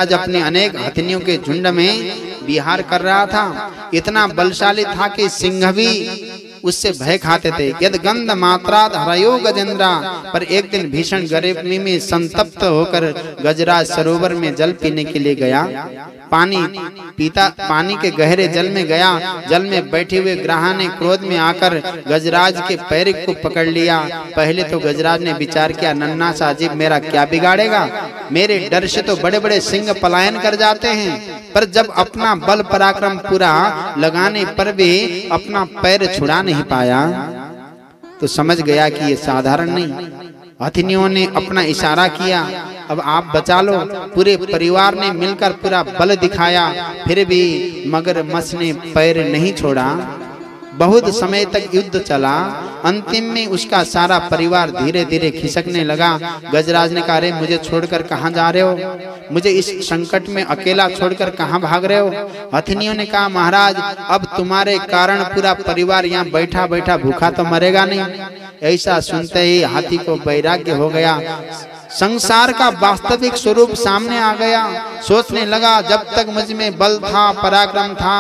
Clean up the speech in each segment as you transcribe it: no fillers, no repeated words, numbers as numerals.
आज अपने अनेक हथिनियों के झुंड में विहार कर रहा था। इतना बलशाली था कि सिंह भी उससे भय खाते थे। यद गंध मात्राद हरयो गजेंद्रा, पर एक दिन भीषण गर्मी में संतप्त होकर गजराज सरोवर में जल पीने के लिए गया। पानी के गहरे जल में गया। जल में बैठे हुए ग्राह ने क्रोध में आकर गजराज के पैर को पकड़ लिया। पहले तो गजराज ने विचार किया, नन्हा सा जीव मेरा क्या बिगाड़ेगा, मेरे डर से तो बड़े बड़े सिंह पलायन कर जाते हैं। पर जब अपना बल पराक्रम पूरा लगाने पर भी अपना पैर छुड़ा नहीं पाया तो समझ गया कि ये साधारण नहीं। हथिनियों ने अपना इशारा किया, अब आप बचा लो। पूरे परिवार ने मिलकर पूरा बल दिखाया, फिर भी मगरमच्छ ने पैर नहीं छोड़ा। बहुत समय तक युद्ध चला। अंतिम में उसका सारा परिवार धीरे धीरे खिसकने लगा। गजराज ने कहा, अरे मुझे छोड़कर कहाँ जा रहे हो, मुझे इस संकट में अकेला छोड़कर कहाँ भाग रहे हो। हथिनियों ने कहा, महाराज अब तुम्हारे कारण पूरा परिवार यहाँ बैठा बैठा भूखा तो मरेगा नहीं। ऐसा सुनते ही हाथी को वैराग्य हो गया। संसार का वास्तविक स्वरूप सामने आ गया। सोचने लगा, जब तक मुझ में बल था, पराक्रम था,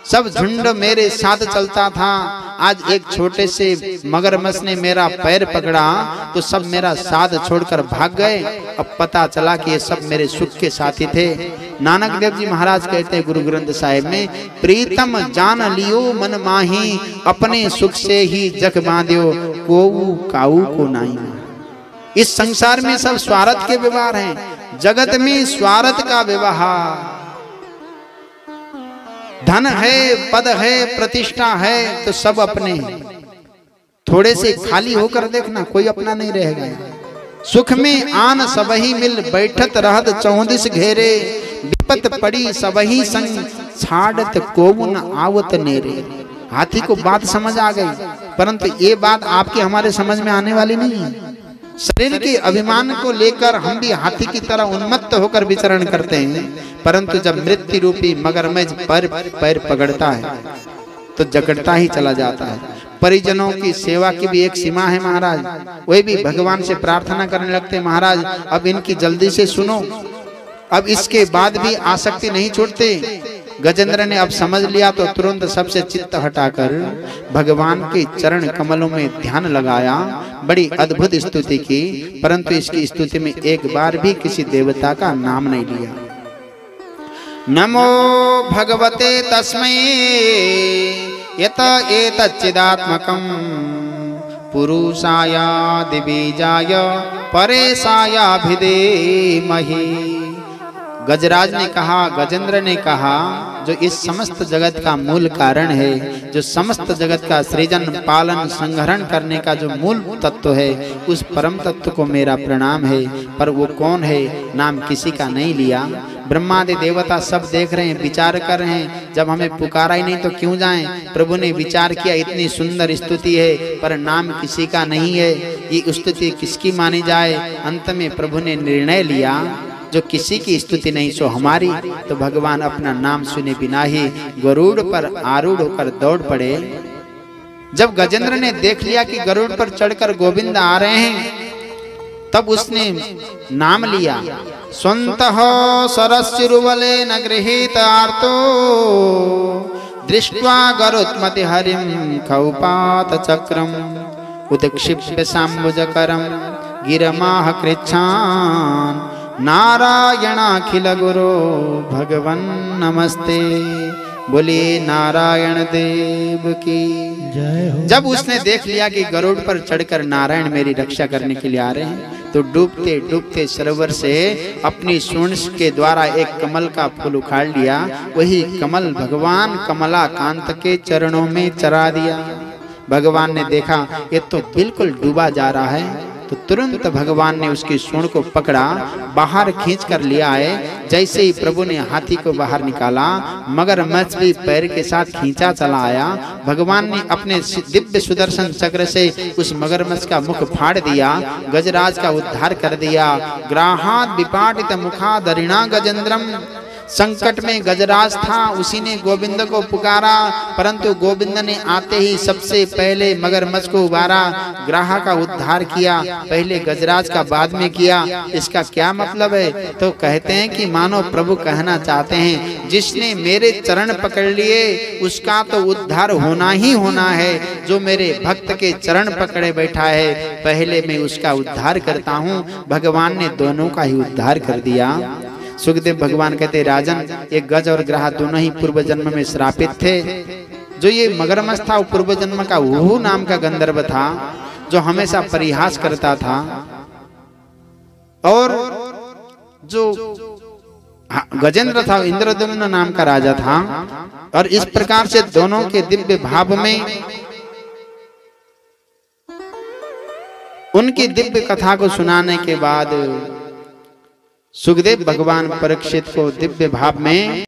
सब झुंड मेरे साथ चलता था, आज एक छोटे से मगरमच्छ ने मेरा पैर पकड़ा तो सब मेरा साथ छोड़कर भाग गए। अब पता चला कि ये सब मेरे सुख के साथी थे। नानक देव जी महाराज कहते हैं गुरु ग्रंथ साहिब में, प्रीतम जान लियो मन माही, अपने सुख से ही जग बांध्यो, कोऊ काऊ को नाही। इस संसार में सब स्वार्थ के व्यवहार हैं। जगत में स्वार्थ का व्यवहार, धन है, पद है, प्रतिष्ठा है तो सब अपने। थोड़े से खाली होकर देखना, कोई अपना नहीं रहेगा। सुख में आन सबही मिल, बैठत रहत 34 घेरे, विपत पड़ी सबही संग, छाड़त कोऊ न आवत नेरे। हाथी को बात समझ आ गई, परंतु ये बात आपके हमारे समझ में आने वाली नहीं है। शरीर के अभिमान को लेकर हम भी हाथी की तरह उन्मत्त होकर विचरण करते हैं, परंतु जब मृत्यु रूपी मगरमच्छ पैर पकड़ता है तो जकड़ता ही चला जाता है। परिजनों की सेवा की भी एक सीमा है महाराज। वे भी भगवान से प्रार्थना करने लगते हैं, महाराज अब इनकी जल्दी से सुनो। अब इसके बाद भी आसक्ति नहीं छूटते। गजेंद्र ने अब समझ लिया तो तुरंत सबसे चित्त हटाकर भगवान के चरण कमलों में ध्यान लगाया। बड़ी अद्भुत स्तुति की, परंतु इसकी स्तुति में एक बार भी किसी देवता का नाम नहीं लिया। नमो भगवते तस्मै यत एतच्चिदात्मकं, पुरुषाय दिवीजाय परेशायाभिधेमहि। गजराज ने कहा, गजेंद्र ने कहा, जो इस समस्त जगत का मूल कारण है, जो समस्त जगत का सृजन पालन संग्रहण करने का जो मूल तत्व है, उस परम तत्व को मेरा प्रणाम है। पर वो कौन है, नाम किसी का नहीं लिया। ब्रह्मादि देवता सब देख रहे हैं, विचार कर रहे हैं, जब हमें पुकारा ही नहीं तो क्यों जाएं। प्रभु ने विचार किया, इतनी सुंदर स्तुति है पर नाम किसी का नहीं है, ये स्तुति किसकी मानी जाए। अंत में प्रभु ने निर्णय लिया, जो किसी की स्तुति नहीं सो हमारी। तो भगवान अपना नाम सुने बिना ही गरुड़ पर आरूढ़ होकर दौड़ पड़े। जब गजेंद्र ने देख लिया कि गरुड़ पर चढ़कर गोविंद आ रहे हैं, तब उसने नाम लिया, स्वन्तः सरस्युरुवले न गृहीत आर्तो, दृष्ट्वा गरुत्मति हरिं खौपात चक्रम, उदक्षिप्य साम्बुजकरं गिरमाह कृच्छान, नारायणाखिल गुरो भगवन नमस्ते। बोले नारायण देव की जय हो। जब उसने देख लिया कि गरुड़ पर चढ़कर नारायण मेरी रक्षा करने के लिए आ रहे हैं, तो डूबते डूबते सरोवर से अपनी सूंड के द्वारा एक कमल का फूल उखाड़ लिया। वही कमल भगवान कमला कांत के चरणों में चरा दिया। भगवान ने देखा ये तो बिल्कुल डूबा जा रहा है, तो तुरंत भगवान ने उसकी सूंड को पकड़ा, बाहर खींच कर लिया है। जैसे ही प्रभु ने हाथी को बाहर निकाला, मगरमच्छ भी पैर के साथ खींचा चला आया। भगवान ने अपने दिव्य सुदर्शन चक्र से उस मगरमच्छ का मुख फाड़ दिया, गजराज का उद्धार कर दिया। ग्राहात विपाटित मुखादरिणा गजेंद्रम, संकट में गजराज था, उसी ने गोविंद को पुकारा, परंतु गोविंद ने आते ही सबसे पहले मगरमच्छ को उबारा, ग्राह का उद्धार किया, पहले गजराज का बाद में किया। इसका क्या मतलब है? तो कहते हैं कि मानो प्रभु कहना चाहते हैं, जिसने मेरे चरण पकड़ लिए उसका तो उद्धार होना ही होना है। जो मेरे भक्त के चरण पकड़े बैठा है, पहले मैं उसका उद्धार करता हूँ। भगवान ने दोनों का ही उद्धार कर दिया। सुखदेव भगवान कहते, राजन, ये गज और ग्राह दोनों ही पूर्व जन्म में श्रापित थे। जो ये मगरमच्छ था वो पूर्व जन्म का वहू नाम का गंधर्व था, जो हमेशा परिहास करता था। और जो गजेंद्र था, इंद्रद्युम्न नाम का राजा था। और इस प्रकार से दोनों के दिव्य भाव में उनकी दिव्य कथा को सुनाने के बाद सुखदेव भगवान परीक्षित को दिव्य भाव में